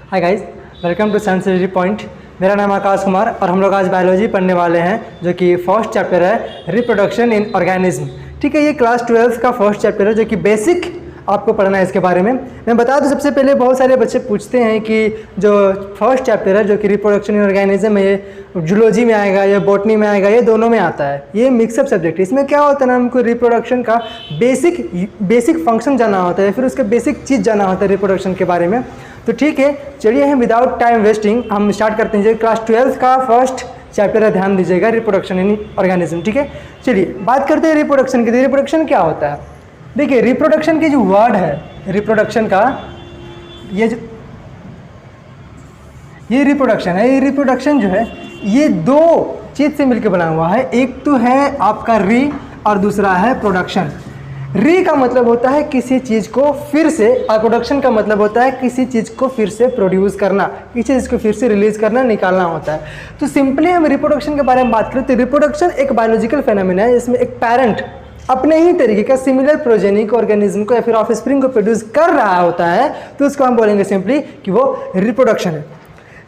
Hi guys, welcome to sensitivity point. मेरा नाम आकाश कुमार और हम लोग आज बायोलॉजी पढ़ने वाले हैं, जो कि फर्स्ट चैप्टर है रिप्रोडक्शन इन ऑर्गेनिज्म। ठीक है, ये क्लास 12 का फर्स्ट चैप्टर है, जो कि बेसिक आपको पढ़ना है। इसके बारे में मैं बता दूं, सबसे पहले बहुत सारे बच्चे पूछते हैं कि जो फर्स्ट चैप्टर है, जो कि रिप्रोडक्शन इन ऑर्गेनिज्म है, ये जूलॉजी में आएगा या बॉटनी में आएगा, ये दोनों में आता है। ये मिक्सअप सब्जेक्ट है। इसमें क्या होता है ना, हमको रिप्रोडक्शन का बेसिक फंक्शन जाना होता है, फिर उसका बेसिक चीज़ जाना होता है रिप्रोडक्शन के बारे में। तो ठीक है, चलिए हम विदाउट टाइम वेस्टिंग हम स्टार्ट करते हैं। जो क्लास 12 का फर्स्ट चैप्टर है, ध्यान दीजिएगा, रिप्रोडक्शन इन ऑर्गेनिज्म। ठीक है, चलिए बात करते हैं रिप्रोडक्शन की। रिप्रोडक्शन क्या होता है? देखिए, रिप्रोडक्शन की जो वर्ड है, रिप्रोडक्शन का ये रिप्रोडक्शन है, ये रिप्रोडक्शन जो है ये दो चीज़ से मिलकर बना हुआ है। एक तो है आपका री और दूसरा है प्रोडक्शन। री का मतलब होता है किसी चीज़ को फिर से, और प्रोडक्शन का मतलब होता है किसी चीज़ को फिर से प्रोड्यूस करना, किसी चीज़ को फिर से रिलीज करना, निकालना होता है। तो सिंपली हम रिप्रोडक्शन के बारे में बात करें तो रिप्रोडक्शन एक बायोलॉजिकल फेनोमेना है, जिसमें एक पेरेंट अपने ही तरीके का सिमिलर प्रोजेनिक ऑर्गेनिज्म को या फिर ऑफस्प्रिंग को प्रोड्यूस कर रहा होता है, तो उसको हम बोलेंगे सिंपली कि वो रिप्रोडक्शन है।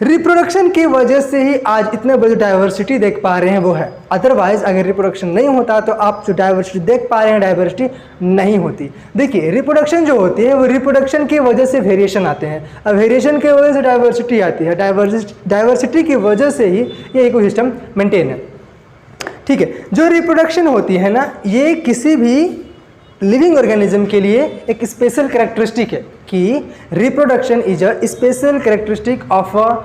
रिप्रोडक्शन की वजह से ही आज इतने बड़ी डाइवर्सिटी देख पा रहे हैं, वो है। अदरवाइज अगर रिप्रोडक्शन नहीं होता तो आप जो डाइवर्सिटी देख पा रहे हैं, डाइवर्सिटी नहीं होती। देखिए, रिप्रोडक्शन जो होती है वो रिप्रोडक्शन की वजह से वेरिएशन आते हैं, और वेरिएशन की वजह से डाइवर्सिटी आती है, डाइवर्सिटी की वजह से ही ये इकोसिस्टम मेंटेन है। ठीक है, जो रिप्रोडक्शन होती है ना, ये किसी भी लिविंग ऑर्गेनिज्म के लिए एक स्पेशल कैरेक्टरिस्टिक है कि reproduction is a special characteristic of a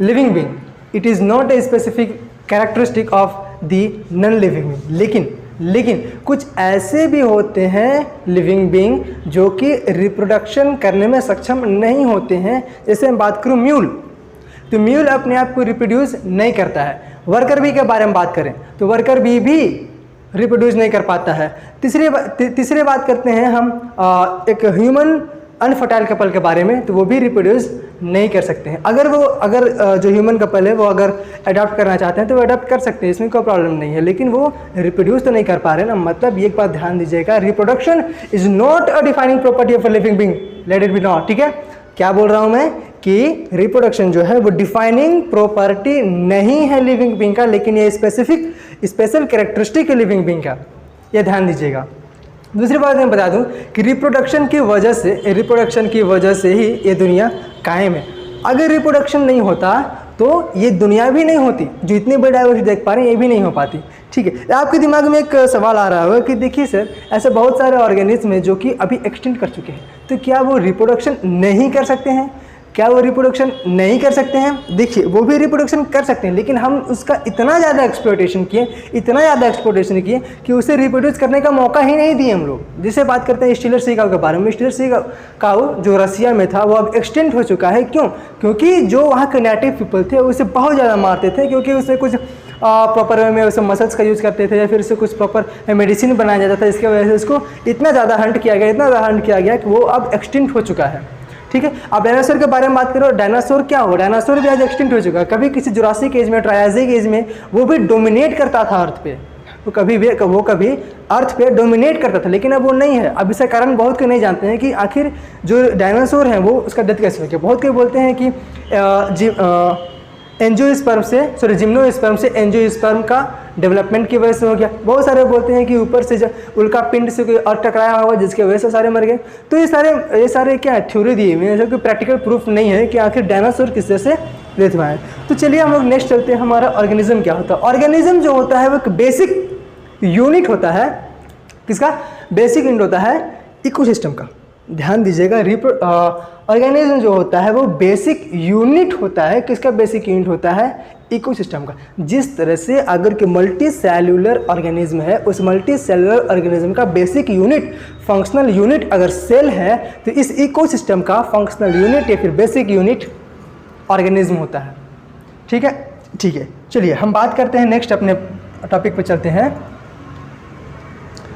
living being. It is not a specific characteristic of the non living being. लेकिन कुछ ऐसे भी होते हैं लिविंग बीइंग जो कि रिप्रोडक्शन करने में सक्षम नहीं होते हैं। जैसे मैं बात करूँ म्यूल, तो म्यूल अपने आप को रिप्रोड्यूस नहीं करता है। वर्कर बी के बारे में बात करें तो वर्कर बी भी रिप्रोड्यूस नहीं कर पाता है। तीसरी बात करते हैं हम एक ह्यूमन अनफर्टाइल कपल के बारे में, तो वो भी रिप्रोड्यूस नहीं कर सकते हैं। अगर जो ह्यूमन कपल है वो अगर अडॉप्ट करना चाहते हैं तो वो अडॉप्ट कर सकते हैं, इसमें कोई प्रॉब्लम नहीं है, लेकिन वो रिप्रोड्यूस तो नहीं कर पा रहे ना। मतलब एक बात ध्यान दीजिएगा, reproduction is not a defining property of a living being, let it be not. ठीक है, क्या बोल रहा हूँ मैं कि रिप्रोडक्शन जो है वो डिफाइनिंग प्रॉपर्टी नहीं है लिविंग बीइंग का, लेकिन ये स्पेशल कैरेक्टरिस्टिक है लिविंग बीइंग का, ये ध्यान दीजिएगा। दूसरी बात मैं बता दूं कि रिप्रोडक्शन की वजह से ही ये दुनिया कायम है। अगर रिप्रोडक्शन नहीं होता तो ये दुनिया भी नहीं होती, जो इतनी बड़ी डाइवर्सिटी देख पा रहे हैं ये भी नहीं हो पाती। ठीक है, आपके दिमाग में एक सवाल आ रहा होगा कि देखिए सर, ऐसे बहुत सारे ऑर्गेनिज्म हैं जो कि अभी एक्सटिंक्ट कर चुके हैं, तो क्या वो रिप्रोडक्शन नहीं कर सकते हैं? क्या वो रिप्रोडक्शन नहीं कर सकते हैं? देखिए, वो भी रिप्रोडक्शन कर सकते हैं, लेकिन हम उसका इतना ज़्यादा एक्सप्लॉयटेशन किए कि उसे रिप्रोड्यूस करने का मौका ही नहीं दिए हम लोग। जिसे बात करते हैं स्टीलर सी काऊ के बारे में। स्टीलर सी काऊ जो रसिया में था वो अब एक्सटेंट हो चुका है। क्यों? क्योंकि जो वहाँ के नेटिव पीपल थे उसे बहुत ज़्यादा मारते थे, क्योंकि उसे कुछ प्रॉपर वे में उसे मसल्स का यूज़ करते थे, या फिर उसे कुछ प्रॉपर मेडिसिन बनाया जाता था। इसके वजह से उसको इतना ज़्यादा हंट किया गया कि वो अब एक्सटिंक्ट हो चुका है। ठीक है, अब डायनासोर के बारे में बात करो। डायनासोर क्या हो? डायनासोर भी आज एक्सटिंक्ट हो चुका है। कभी किसी जुरासिक एज में, ट्रायाजिक एज में वो भी डोमिनेट करता था अर्थ पे, वो कभी अर्थ पे डोमिनेट करता था, लेकिन अब वो नहीं है। अब इसका कारण बहुत कोई नहीं जानते हैं कि आखिर जो डायनासोर हैं वो उसका डेथ कैसे हो गया। बहुत कोई बोलते हैं कि जिम्नोस्पर्म से एंजियोस्पर्म का डेवलपमेंट की वजह से हो गया। बहुत सारे बोलते हैं कि ऊपर से उल्का पिंड से कोई और टकराया हुआ जिसकी वजह से सारे मर गए। तो ये सारे क्या थ्योरी दिए हुए हैं, कोई प्रैक्टिकल प्रूफ नहीं है कि आखिर डायनासोर किस तरह से डेथ हुआ है। तो चलिए हम लोग नेक्स्ट चलते हैं, हमारा ऑर्गेनिज्म क्या होता है। ऑर्गेनिज्म जो होता है वो एक बेसिक यूनिट होता है। किसका बेसिक यूनिट होता है? इकोसिस्टम का। ध्यान दीजिएगा, ऑर्गेनिज्म जो होता है वो बेसिक यूनिट होता है। किसका बेसिक यूनिट होता है? इकोसिस्टम का। जिस तरह से अगर कि मल्टी सेल्यूलर ऑर्गेनिज्म है, उस मल्टी सेल्यूलर ऑर्गेनिज्म का बेसिक यूनिट, फंक्शनल यूनिट अगर सेल है, तो इस इकोसिस्टम का फंक्शनल यूनिट या फिर बेसिक यूनिट ऑर्गेनिज्म होता है। ठीक है, चलिए हम बात करते हैं नेक्स्ट, अपने टॉपिक पे चलते हैं।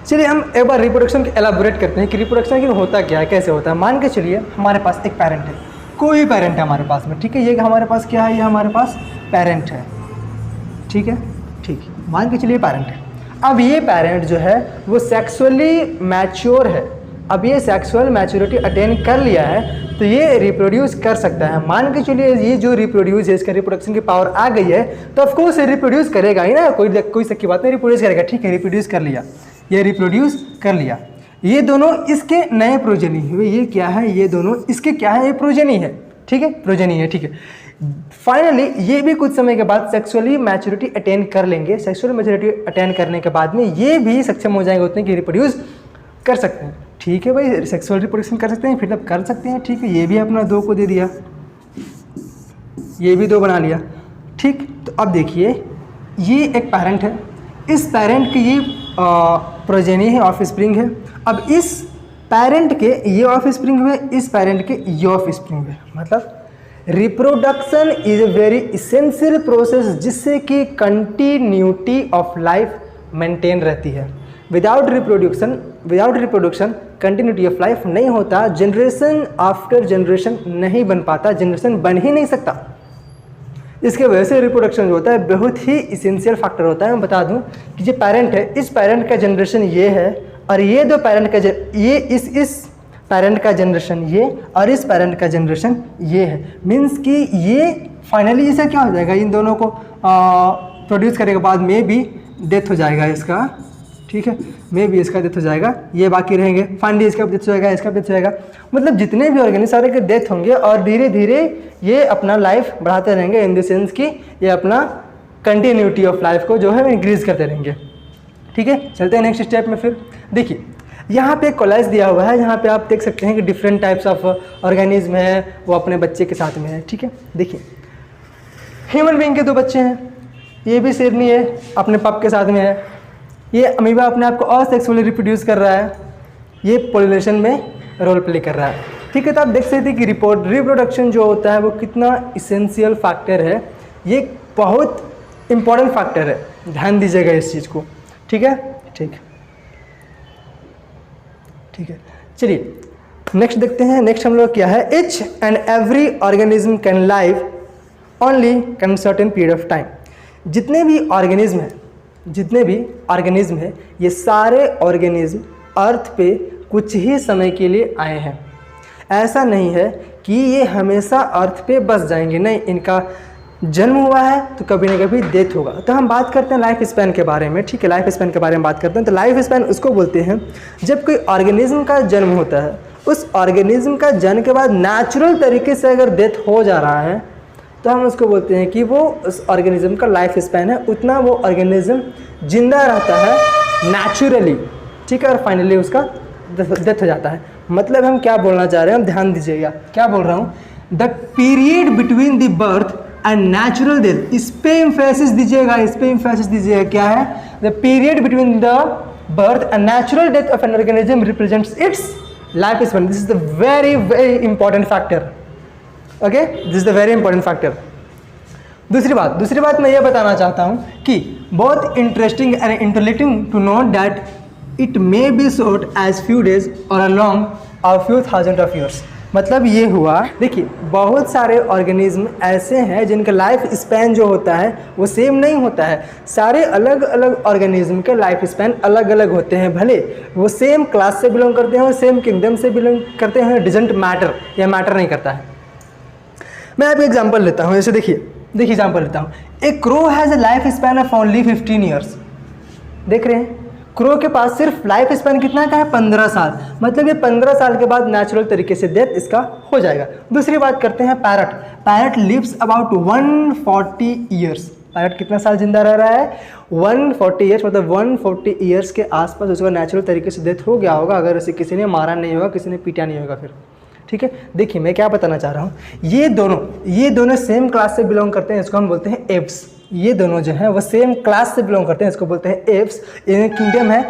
चलिए हम एक बार रिप्रोडक्शन के एलाबोरेट करते हैं कि रिप्रोडक्शन की होता क्या है, कैसे होता है। मान के चलिए हमारे पास एक पेरेंट है, कोई पेरेंट है हमारे पास में। ठीक है, ये हमारे पास क्या है? ये हमारे पास पेरेंट है। ठीक है, मान के चलिए पेरेंट है। अब ये पेरेंट जो है वो सेक्सुअली मैच्योर है। अब ये सेक्सुअल मैच्योरिटी अटेन कर लिया है तो ये रिप्रोड्यूस कर सकता है। मान के चलिए ये जो रिप्रोड्यूस है, इसका रिप्रोडक्शन की पावर आ गई है तो ऑफकोर्स ये रिप्रोड्यूस करेगा ही ना, कोई शक की बात नहीं, रिप्रोड्यूस करेगा। ठीक है, रिप्रोड्यूस कर लिया, ये रिप्रोड्यूस कर लिया। ये दोनों इसके नए प्रोजेनी हुए। ये क्या है? ये दोनों इसके क्या है? ये प्रोजेनी है। ठीक है, प्रोजेनी है। ठीक है, फाइनली ये भी कुछ समय के बाद सेक्सुअली मैच्योरिटी अटेन कर लेंगे। सेक्सुअल मैच्योरिटी अटेन करने के बाद में ये भी सक्षम हो जाएंगे उतने कि रिप्रोड्यूस कर सकते हैं। ठीक है भाई, सेक्सुअल रिप्रोडक्शन कर सकते हैं, फिर तब कर सकते हैं। ठीक है, ये भी अपना 2 को दे दिया, ये भी 2 बना लिया। ठीक, तो अब देखिए ये एक पेरेंट है, इस पेरेंट की ये प्रोजेनी है, ऑफ स्प्रिंग है। अब इस पेरेंट के ये ऑफ स्प्रिंग हुए, इस पेरेंट के ये ऑफ स्प्रिंग हुए। मतलब reproduction is a very essential process जिससे कि कंटिन्यूटी ऑफ लाइफ मेंटेन रहती है। Without reproduction continuity of life नहीं होता, जनरेशन आफ्टर जनरेशन नहीं बन पाता, जनरेशन बन ही नहीं सकता। इसके वजह से रिप्रोडक्शन जो होता है बहुत ही इसेंशियल फैक्टर होता है। मैं बता दूं कि जो पेरेंट है, इस पेरेंट का जनरेशन ये है और ये 2 पेरेंट का ये इस पेरेंट का जनरेशन ये और इस पेरेंट का जनरेशन ये है। मीन्स कि ये फाइनली इससे क्या हो जाएगा, इन दोनों को प्रोड्यूस करने के बाद में भी डेथ हो जाएगा इसका। ठीक है, में भी इसका डेथ हो जाएगा, ये बाकी रहेंगे। फाइनली इसका डेथ हो जाएगा, इसका डेथ हो जाएगा। मतलब जितने भी ऑर्गेनिज्म सारे के डेथ होंगे और धीरे धीरे ये अपना लाइफ बढ़ाते रहेंगे, इन द सेंस कि ये अपना कंटिन्यूटी ऑफ लाइफ को जो है इंक्रीज करते रहेंगे। ठीक है, चलते हैं नेक्स्ट स्टेप में। फिर देखिए यहाँ पे कॉलेज दिया हुआ है, यहाँ पे आप देख सकते हैं कि डिफरेंट टाइप्स ऑफ ऑर्गेनिज्म है, वो अपने बच्चे के साथ में है। ठीक है, देखिए ह्यूमन बीइंग के 2 बच्चे हैं, ये भी शेरनी है अपने पप के साथ में है। ये अमीबा अपने आप को असेक्सुअली रिप्रोड्यूस कर रहा है, ये पॉलिनेशन में रोल प्ले कर रहा है। ठीक है, तो आप देख सकते हैं कि रिप्रोडक्शन जो होता है वो कितना इसेंशियल फैक्टर है, ये बहुत इंपॉर्टेंट फैक्टर है, ध्यान दीजिएगा इस चीज़ को। ठीक है, ठीक है, चलिए नेक्स्ट देखते हैं। नेक्स्ट हम लोग क्या है, each and every organism can live only can certain period of time. जितने भी ऑर्गेनिज्म है ये सारे ऑर्गेनिज्म अर्थ पे कुछ ही समय के लिए आए हैं। ऐसा नहीं है कि ये हमेशा अर्थ पे बस जाएंगे, नहीं, इनका जन्म हुआ है तो कभी ना कभी डेथ होगा। तो हम बात करते हैं लाइफ स्पैन के बारे में। ठीक है, लाइफ स्पैन के बारे में बात करते हैं। तो लाइफ स्पैन उसको बोलते हैं जब कोई ऑर्गेनिज्म का जन्म होता है, उस ऑर्गेनिज्म का जन्म के बाद नेचुरल तरीके से अगर डेथ हो जा रहा है तो हम उसको बोलते हैं कि वो उस ऑर्गेनिज्म का लाइफ स्पैन है, उतना वो ऑर्गेनिज्म जिंदा रहता है नेचुरली। ठीक है, और फाइनली उसका डेथ हो जाता है। मतलब हम क्या बोलना चाह रहे हैं, हम ध्यान दीजिएगा क्या बोल रहा हूँ। The period between the birth and natural death, इस पे एम्फेसिस दीजिएगा, इस पे एम्फेसिस दीजिएगा। क्या है? The period between the birth and natural death of an organism represents its life span. This is the very very important factor. Okay, this is the very important factor. दूसरी बात मैं ये बताना चाहता हूँ कि बहुत interesting and interesting to know that it may be short as few days or a long or few thousand of years. मतलब ये हुआ, देखिए बहुत सारे ऑर्गेनिज्म ऐसे हैं जिनका लाइफ स्पैन जो होता है वो सेम नहीं होता है। सारे अलग अलग ऑर्गेनिज्म के लाइफ स्पैन अलग अलग होते हैं, भले वो सेम क्लास से बिलोंग करते हैं, सेम किंगडम से बिलोंग करते हैं, डजंट मैटर, या मैटर नहीं करता है। मैं आपको एग्जाम्पल लेता हूँ, जैसे देखिए एग्जाम्पल लेता हूँ। A crow has a life span of only 15 years. देख रहे हैं, क्रो के पास सिर्फ लाइफ स्पैन कितना का है? 15 साल। मतलब ये 15 साल के बाद नेचुरल तरीके से डेथ इसका हो जाएगा। दूसरी बात करते हैं parrot lives about 140 years. Parrot कितना साल जिंदा रह रहा है? 140 ईयर्स। मतलब 140 ईयर्स के आसपास उसका नेचुरल तरीके से डेथ हो गया होगा, अगर उसे किसी ने मारा नहीं होगा, किसी ने पीटा नहीं होगा फिर। ठीक है, देखिए मैं क्या बताना चाह रहा हूँ, ये दोनों सेम क्लास से बिलोंग करते हैं, इसको हम बोलते हैं एप्स। ये दोनों जो हैं वो सेम क्लास से बिलोंग करते हैं, इसको बोलते हैं एप्स। किंगडम है,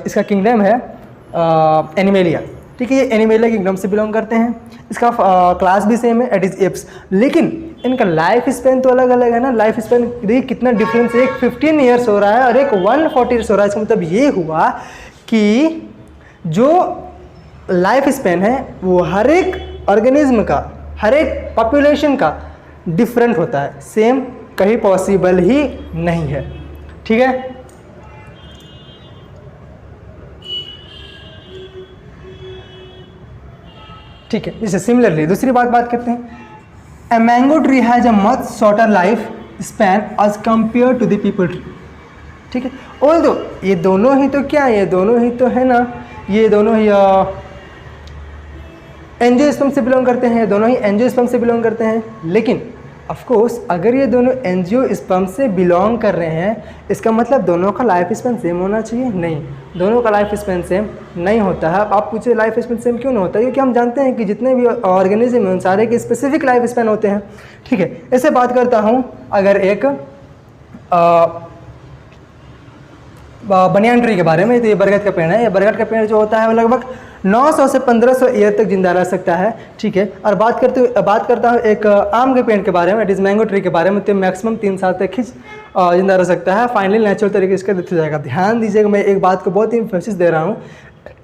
इसका किंगडम है एनिमेलिया। ठीक है, ये एनिमेलिया किंगडम से बिलोंग करते हैं, इसका क्लास भी सेम है, इट इज़ एप्स। लेकिन इनका लाइफ स्पैन तो अलग अलग है ना। लाइफ स्पैन देखिए कितना डिफरेंस है, एक 15 ईयर्स हो रहा है और एक 140 ईयर्स हो रहा है। इसका मतलब ये हुआ कि जो लाइफ स्पैन है वो हर एक ऑर्गेनिज्म का, हर एक पॉपुलेशन का डिफरेंट होता है, सेम कहीं पॉसिबल ही नहीं है। ठीक है, ठीक है। जैसे सिमिलरली दूसरी बात करते हैं, a mango tree has a much shorter life span as compare to the peepal tree. ठीक है, ऑल्दो ये दोनों ही तो क्या है, ये दोनों ही तो है ना, ये दोनों ही एंजियोस्पर्म से बिलोंग करते हैं, दोनों ही एंजियोस्पर्म से बिलोंग करते हैं। लेकिन ऑफ कोर्स अगर ये दोनों एंजियोस्पर्म से बिलोंग कर रहे हैं, इसका मतलब दोनों का लाइफ स्पैन सेम होना चाहिए? नहीं, दोनों का लाइफ स्पैन सेम नहीं होता है। आप पूछे लाइफ स्पैन सेम क्यों नहीं होता? क्योंकि हम जानते हैं कि जितने भी ऑर्गेनिज्म हैं उन सारे के स्पेसिफिक लाइफ स्पैन होते हैं। ठीक है, ऐसे बात करता हूँ, अगर एक बनियान ट्री के बारे में, तो ये बरगद का पेड़ है। ये बरगद का पेड़ जो होता है वो लगभग 900 से 1500 ईयर तक जिंदा रह सकता है। ठीक है, और बात करता हूँ एक आम के पेड़ के बारे में, इट इज़ मैंगो ट्री के बारे में, तो मैक्सिमम 3 साल तक ही जिंदा रह सकता है। फाइनली नेचुरल तरीके से इसका डेथ हो जाएगा। ध्यान दीजिएगा, मैं एक बात को बहुत ही एम्फेसिस दे रहा हूँ।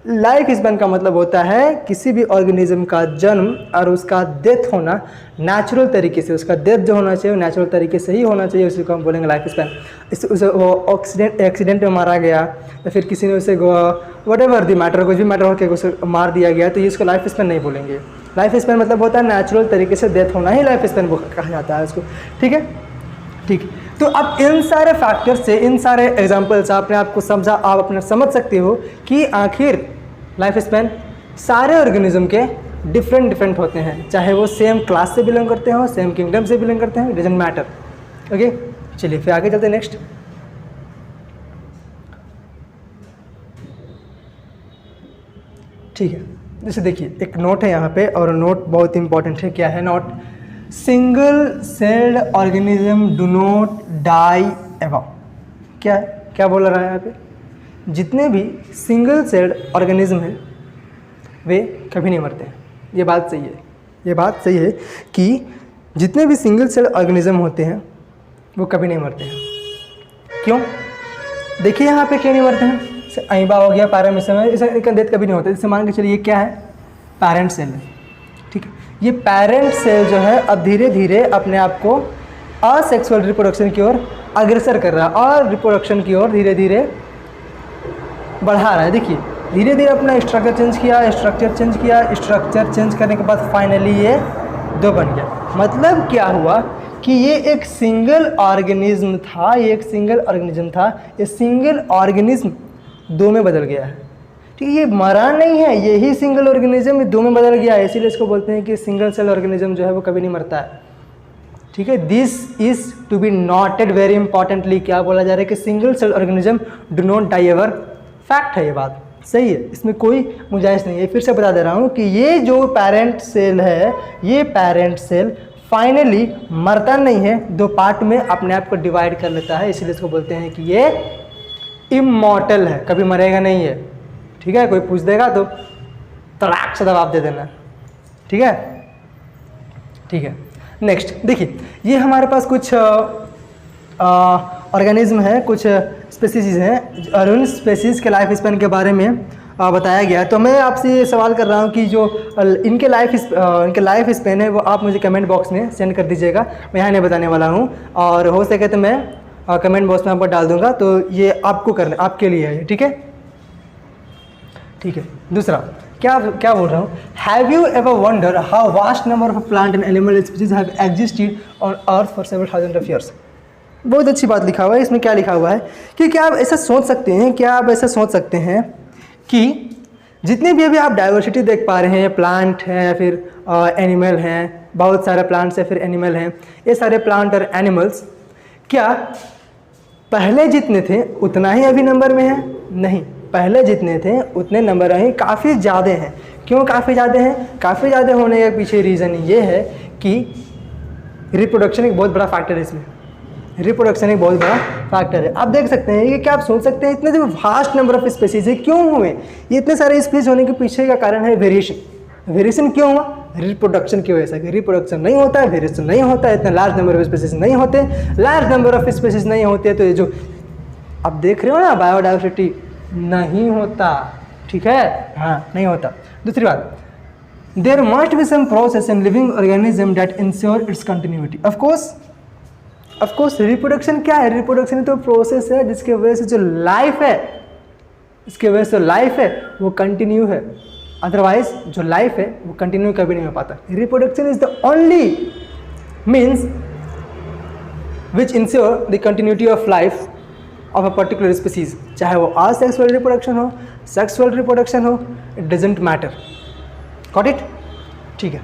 लाइफ स्पैन का मतलब होता है किसी भी ऑर्गेनिज्म का जन्म और उसका डेथ होना नेचुरल तरीके से, उसका डेथ जो होना चाहिए वो नेचुरल तरीके से ही होना चाहिए, उसी को हम बोलेंगे लाइफ स्पैन। उसे वो एक्सीडेंट में मारा गया या फिर किसी ने उसे व्हाटएवर द मैटर, कुछ भी मैटर होकर उसे मार दिया गया, तो ये इसको लाइफ स्पैन नहीं बोलेंगे। लाइफ स्पैन मतलब होता है नेचुरल तरीके से डेथ होना ही लाइफ स्पैन कहा जाता है उसको। ठीक है, ठीक। तो अब इन सारे फैक्टर से, इन सारे एग्जांपल से आपने आपको समझा, आप अपने समझ सकते हो कि आखिर लाइफ स्पैन सारे ऑर्गेनिज्म के डिफरेंट होते हैं, चाहे वो सेम क्लास से बिलोंग करते हो, सेम किंगडम से बिलोंग करते हैं, डजंट मैटर। ओके, चलिए फिर आगे चलते हैं नेक्स्ट। ठीक है, जैसे देखिए एक नोट है यहाँ पे, और नोट बहुत इंपॉर्टेंट है। क्या है note? Single celled organism do not die ever. क्या है, क्या बोल रहा है यहाँ पे? जितने भी सिंगल सेल्ड ऑर्गेनिज्म हैं वे कभी नहीं मरते हैं। ये बात सही है, ये बात सही है कि जितने भी सिंगल सेल्ड ऑर्गेनिज्म होते हैं वो कभी नहीं मरते हैं। क्यों? देखिए यहाँ पे क्यों नहीं मरते हैं। जैसे अइबा हो गया, पैरामीशियम है, इसका डेथ कभी नहीं होता। जैसे मान के चलिए ये क्या है? पेरेंट सेल है। ठीक है, ये पेरेंट सेल जो है अब धीरे धीरे अपने आप को असेक्सुअल रिप्रोडक्शन की ओर अग्रसर कर रहा है, और रिप्रोडक्शन की ओर धीरे धीरे बढ़ा रहा है। देखिए धीरे धीरे अपना स्ट्रक्चर चेंज किया, स्ट्रक्चर चेंज करने के बाद फाइनली ये 2 बन गया। मतलब क्या हुआ कि ये एक सिंगल ऑर्गेनिज्म था, ये सिंगल ऑर्गेनिज्म 2 में बदल गया है। ठीक है, ये मरा नहीं है, यही सिंगल ऑर्गेनिज्म 2 में बदल गया है, इसीलिए इसको बोलते हैं कि सिंगल सेल ऑर्गेनिज्म जो है वो कभी नहीं मरता है। ठीक है, this is to be noted very importantly. क्या बोला जा रहा है कि single cell organism do not die ever. Fact है, ये बात सही है, इसमें कोई गुंजाइश नहीं है। फिर से बता दे रहा हूँ कि ये जो पेरेंट सेल है, ये पेरेंट सेल फाइनली मरता नहीं है, 2 पार्ट में अपने आप को डिवाइड कर लेता है, इसलिए इसको बोलते हैं कि ये इमॉर्टल है, कभी मरेगा नहीं है। ठीक है, कोई पूछ देगा तो तड़ाक से जवाब दे देना। ठीक है, ठीक है। नेक्स्ट देखिए, ये हमारे पास कुछ ऑर्गेनिज्म है, कुछ स्पेसीज हैं, और उन स्पेसीज के लाइफ स्पैन के बारे में बताया गया। तो मैं आपसे ये सवाल कर रहा हूँ कि जो इनके लाइफ स्पैन है वो आप मुझे कमेंट बॉक्स में सेंड कर दीजिएगा। मैं यहाँ नहीं बताने वाला हूँ, और हो सके तो मैं कमेंट बॉक्स में आपको डाल दूँगा, तो ये आपको करना, आपके लिए है। ठीक है, ठीक है। दूसरा क्या बोल रहा हूँ? Have you ever wonder how vast number of plant and animal species have existed on earth for several thousand of years. बहुत अच्छी बात लिखा हुआ है। इसमें क्या लिखा हुआ है कि क्या आप ऐसा सोच सकते हैं, कि जितने भी अभी आप डाइवर्सिटी देख पा रहे हैं, प्लांट हैं, फिर एनिमल हैं, बहुत सारे प्लांट्स हैं, फिर एनिमल हैं, ये सारे प्लांट और एनिमल्स क्या पहले जितने थे उतना ही अभी नंबर में है? नहीं, पहले जितने थे उतने नंबर में काफ़ी ज़्यादा हैं। क्यों काफ़ी ज़्यादा हैं? काफ़ी ज़्यादा होने के पीछे रीज़न ये है कि रिप्रोडक्शन एक बहुत बड़ा फैक्टर है। इसमें रिप्रोडक्शन एक बहुत बड़ा फैक्टर है। आप देख सकते हैं कि क्या आप सोच सकते हैं इतने जो वास्ट नंबर ऑफ स्पीशीज है क्यों हुए? ये इतने सारे स्पीशीज होने के पीछे का कारण है वेरिएशन। वेरिएशन क्यों हुआ? रिप्रोडक्शन की वजह से। रिप्रोडक्शन नहीं होता है, वेरिएशन नहीं होता है, इतना लार्ज नंबर ऑफ स्पीशीज नहीं होते, लार्ज नंबर ऑफ स्पीशीज नहीं होते, तो ये जो आप देख रहे हो ना बायोडाइवर्सिटी नहीं होता। ठीक है, हाँ नहीं होता। दूसरी बात, there must be some process in living organism that ensure its continuity. Of course reproduction क्या है? रिप्रोडक्शन तो प्रोसेस है जिसके वजह से जो लाइफ है, इसके वजह से लाइफ है वो कंटिन्यू है। अदरवाइज जो लाइफ है वो कंटिन्यू कभी नहीं हो पाता। Reproduction is the only means which ensure the continuity of life of a particular species, चाहे वो असेक्सुअल रिप्रोडक्शन हो, सेक्सुअल रिप्रोडक्शन हो, it doesn't matter. Got it? ठीक है।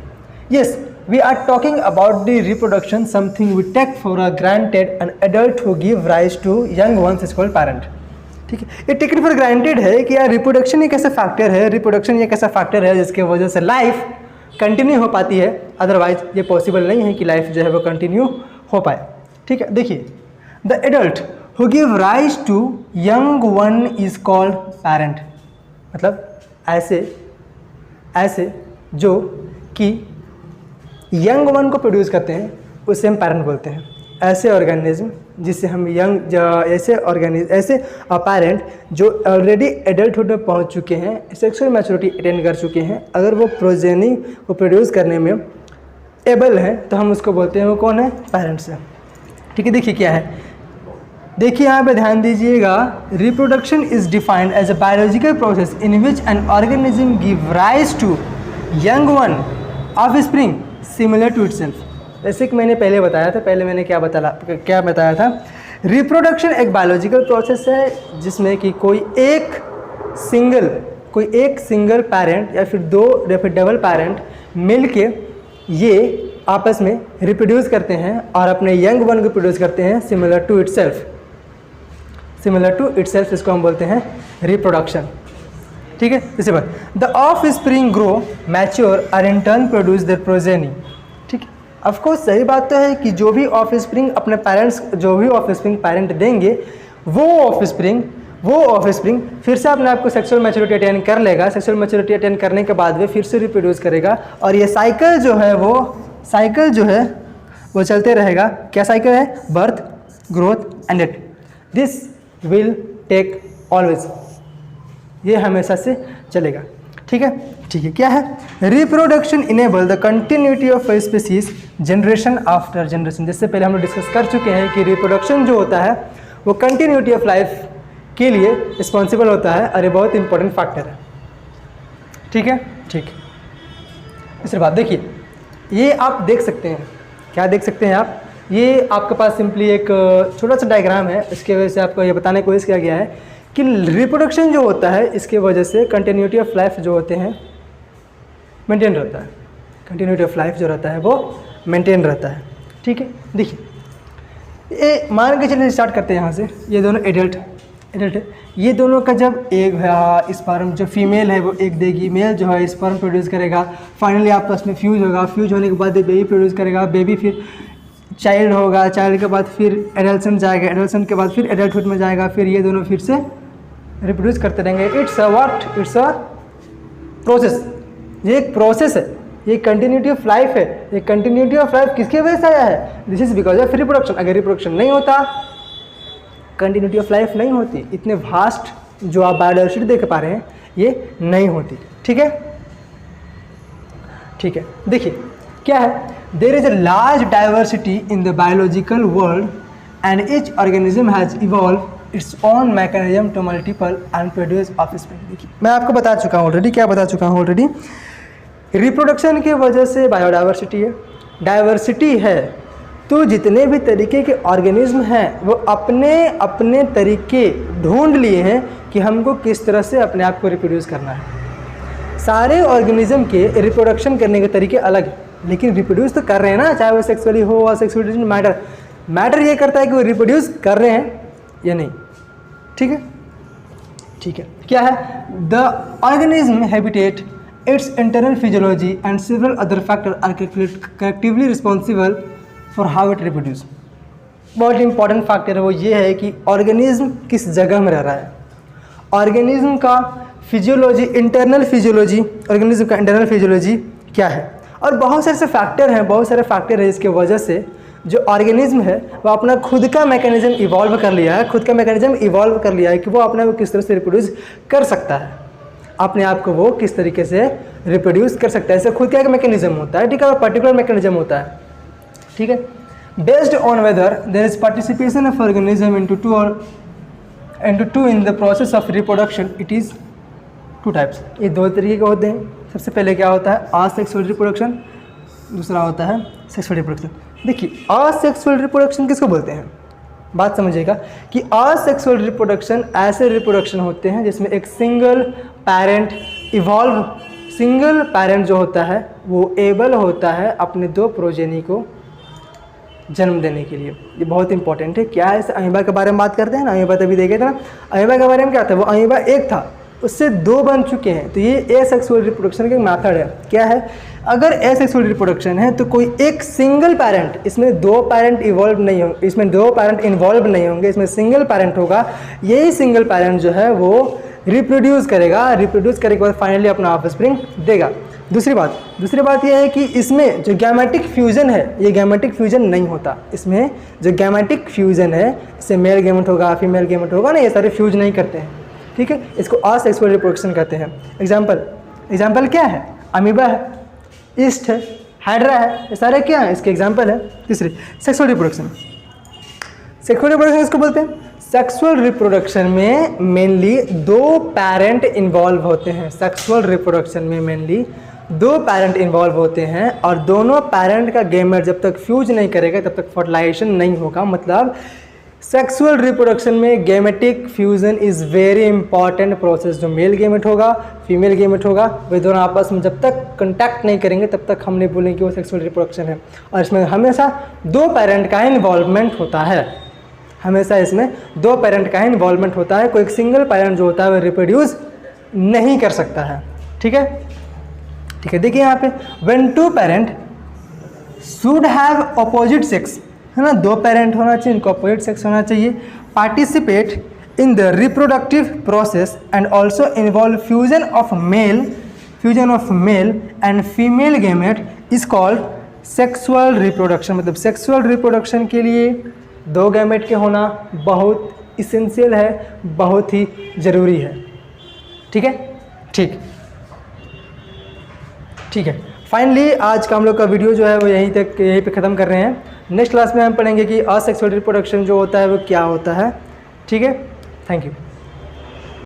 Yes, we are talking about the reproduction, something we take for a granted, an adult who give rise to young ones is called parent. ठीक है, ये taken for granted है कि यार reproduction एक ऐसा फैक्टर है, रिप्रोडक्शन एक ऐसा फैक्टर है जिसके वजह से लाइफ कंटिन्यू हो पाती है, अदरवाइज ये पॉसिबल नहीं है कि लाइफ जो है वो कंटिन्यू हो पाए। ठीक है, देखिए, the adult who give rise to young one is called parent, मतलब ऐसे जो कि यंग वन को प्रोड्यूस करते हैं उसे हम पेरेंट बोलते हैं। ऐसे ऑर्गेनिज्म जिससे हम ऐसे पेरेंट जो ऑलरेडी एडल्टहुड में पहुंच चुके हैं, सेक्सुअल मैच्योरिटी अटेन कर चुके हैं, अगर वो प्रोजेनी को प्रोड्यूस करने में एबल हैं तो हम उसको बोलते हैं वो कौन है? पेरेंट्स है। ठीक है, देखिए क्या है, देखिए यहाँ पे ध्यान दीजिएगा, reproduction is defined as a biological process in which an organism give rise to young one offspring similar to itself. जैसे कि मैंने पहले बताया था, मैंने क्या बताया था, रिप्रोडक्शन एक बायोलॉजिकल प्रोसेस है जिसमें कि कोई एक सिंगल पेरेंट या फिर दो या फिर डबल पेरेंट मिलके ये आपस में रिप्रोड्यूस करते हैं और अपने यंग वन को प्रोड्यूस करते हैं सिमिलर टू इटसेल्फ, इसको हम बोलते हैं रिप्रोडक्शन। ठीक है, इसी पर the offspring grow mature और in turn produce their progeny. ठीक है, ऑफकोर्स सही बात तो है कि जो भी ऑफ स्प्रिंग पेरेंट देंगे वो ऑफ स्प्रिंग फिर से अपने आप को सेक्सुअल मैच्योरिटी अटेन कर लेगा। सेक्सुअल मैच्योरिटी अटेन करने के बाद वे फिर से रिप्रोड्यूस करेगा और ये साइकिल जो है वो चलते रहेगा। क्या साइकिल है? Birth, growth and death. This will take always, ये हमेशा से चलेगा। ठीक है, क्या है? Reproduction enable the continuity of a species generation after generation. जिससे पहले हम लोग डिस्कस कर चुके हैं कि रिप्रोडक्शन जो होता है वो कंटिन्यूटी ऑफ लाइफ के लिए रिस्पॉन्सिबल होता है और ये बहुत इंपॉर्टेंट फैक्टर है। ठीक है, इसके बाद देखिए, ये आप देख सकते हैं, क्या देख सकते हैं आप? ये आपके पास सिंपली एक छोटा सा डायग्राम है, इसके वजह से आपको ये बताने की कोशिश किया गया है कि रिप्रोडक्शन जो होता है इसके वजह से कंटिन्यूटी ऑफ लाइफ जो होते हैं मेंटेन रहता है। कंटिन्यूटी ऑफ लाइफ जो रहता है वो मेंटेन रहता है। ठीक है, देखिए, ये मान के चलिए स्टार्ट करते हैं यहाँ से। ये दोनों एडल्ट है, ये दोनों का जब एक स्पर्म जो फीमेल है वो एक देगी, मेल जो है स्पर्म प्रोड्यूस करेगा, फाइनली आपस में फ्यूज होगा, फ्यूज होने के बाद बेबी प्रोड्यूस करेगा, बेबी फिर चाइल्ड होगा, चाइल्ड के बाद फिर एडल्सन जाएगा, एडल्सन के बाद फिर एडल्टहुड में जाएगा, फिर ये दोनों फिर से रिप्रोड्यूस करते रहेंगे। इट्स अ प्रोसेस, ये एक प्रोसेस है, ये कंटिन्यूटी ऑफ लाइफ है। ये कंटिन्यूटी ऑफ लाइफ किसकी वजह से आया है? This is because of reproduction. अगर रिप्रोडक्शन नहीं होता, कंटिन्यूटी ऑफ लाइफ नहीं होती, इतने वास्ट जो आप बायोडाइवर्सिटी देख पा रहे हैं ये नहीं होती। ठीक है, देखिए क्या है, there is a large diversity in the biological world and each organism has evolve its own mechanism to multiple and produce offspring. देखिए, मैं आपको बता चुका हूँ ऑलरेडी, रिप्रोडक्शन की वजह से बायोडाइवर्सिटी है। डाइवर्सिटी है तो जितने भी तरीके के ऑर्गेनिज्म हैं वो अपने तरीके ढूंढ लिए हैं कि हमको किस तरह से अपने आप को रिप्रोड्यूस करना है। सारे ऑर्गेनिज्म के रिप्रोडक्शन करने के तरीके अलग हैं, लेकिन रिप्रोड्यूस तो कर रहे हैं ना, चाहे वो सेक्सुअली हो और सेक्सुअली मैटर ये करता है कि वो रिप्रोड्यूस कर रहे हैं या नहीं। ठीक है, क्या है? The organism habitat, its internal physiology and several other factor are collectively responsible for how it reproduce. बहुत इंपॉर्टेंट फैक्टर है वो ये है कि ऑर्गेनिज्म किस जगह में रह रहा है। ऑर्गेनिज्म का फिजियोलॉजी, इंटरनल फिजियोलॉजी, ऑर्गेनिज्म का इंटरनल फिजियोलॉजी क्या है, और बहुत सारे फैक्टर हैं जिसकी वजह से जो ऑर्गेनिज्म है वो अपना खुद का मैकेनिज्म इवॉल्व कर लिया है कि वो अपने आप को किस तरह से रिप्रोड्यूस कर सकता है, अपने आप को वो किस तरीके से रिप्रोड्यूस कर सकता है। इससे खुद का एक मैकेनिज्म होता है, ठीक है, और पर्टिकुलर मैकेनिज्म होता है। ठीक है, based on whether there is participation of organism into to in the process of reproduction, it is two types, ये दो तरीके के होते हैं। सबसे पहले क्या होता है असेक्सुअल रिप्रोडक्शन, दूसरा होता है सेक्सुअल रिप्रोडक्शन। देखिए असेक्सुअल रिप्रोडक्शन किसको बोलते हैं, बात समझिएगा कि असेक्सुअल रिप्रोडक्शन ऐसे रिप्रोडक्शन होते हैं जिसमें एक single parent evolve, single parent जो होता है वो एबल होता है अपने दो प्रोजेनी को जन्म देने के लिए। ये बहुत इंपॉर्टेंट है। क्या है, इस अमीबा के बारे में बात करते हैं ना, अमीबा तभी देखे थे ना, अमीबा के बारे में क्या था, वो अमीबा एक था उससे दो बन चुके हैं, तो ये एसेक्सुअल रिप्रोडक्शन का मेथड है। क्या है, अगर एसेक्सुअल रिप्रोडक्शन है तो कोई एक सिंगल पैरेंट, इसमें दो पैरेंट इवॉल्व नहीं होंगे, इसमें दो पैरेंट इन्वॉल्व नहीं होंगे, इसमें सिंगल पैरेंट होगा। यही सिंगल पैरेंट जो है वो रिप्रोड्यूस करेगा, रिप्रोड्यूस करने के बाद फाइनली अपना ऑफस्प्रिंग देगा। दूसरी बात यह है कि इसमें जो गैमेटिक फ्यूजन है, ये गैमेटिक फ्यूजन नहीं होता। इसमें जो गैमेटिक फ्यूजन है, इससे मेल गैमेट होगा, फीमेल गैमेट होगा ना, ये सारे फ्यूज नहीं करते हैं, ठीक है। इसको असेक्सुअल रिप्रोडक्शन कहते हैं। एग्जाम्पल क्या है, अमीबा है, ईस्ट है, हाइड्रा है, ये सारे क्या है, इसके एग्जाम्पल है। तीसरी सेक्सुअल रिप्रोडक्शन, सेक्सुअल रिप्रोडक्शन इसको बोलते हैं। सेक्सुअल रिप्रोडक्शन में मेनली दो पैरेंट इन्वॉल्व होते हैं। सेक्सुअल रिप्रोडक्शन में मेनली दो पैरेंट इन्वॉल्व होते हैं और दोनों पैरेंट का गैमेट जब तक फ्यूज नहीं करेगा तब तक फर्टिलाइजेशन नहीं होगा। मतलब सेक्सुअल रिप्रोडक्शन में gametic fusion is very important process. जो मेल गैमेट होगा, फीमेल गैमेट होगा, वे दोनों आपस में जब तक कंटैक्ट नहीं करेंगे तब तक हम नहीं बोलेंगे कि वो सेक्सुअल रिप्रोडक्शन है। और इसमें हमेशा दो पैरेंट का इन्वॉल्वमेंट होता है, हमेशा इसमें दो पैरेंट का इन्वॉल्वमेंट होता है। कोई एक सिंगल पैरेंट जो होता है वो रिप्रोड्यूस नहीं कर सकता है, ठीक है। देखिए यहाँ पे when two parent should have opposite sex, है ना, दो पैरेंट होना चाहिए, इनको अपोजिट सेक्स होना चाहिए, participate in the reproductive process and also involve fusion of male and female gamete is called sexual reproduction. मतलब सेक्सुअल रिप्रोडक्शन के लिए दो गैमेट के होना बहुत इसेंशियल है, बहुत ही ज़रूरी है, ठीक है। ठीक है, फाइनली आज का हम लोग का वीडियो जो है वो यहीं पे ख़त्म कर रहे हैं। नेक्स्ट क्लास में हम पढ़ेंगे कि असेक्सुअल रिप्रोडक्शन जो होता है वो क्या होता है, ठीक है। Thank you.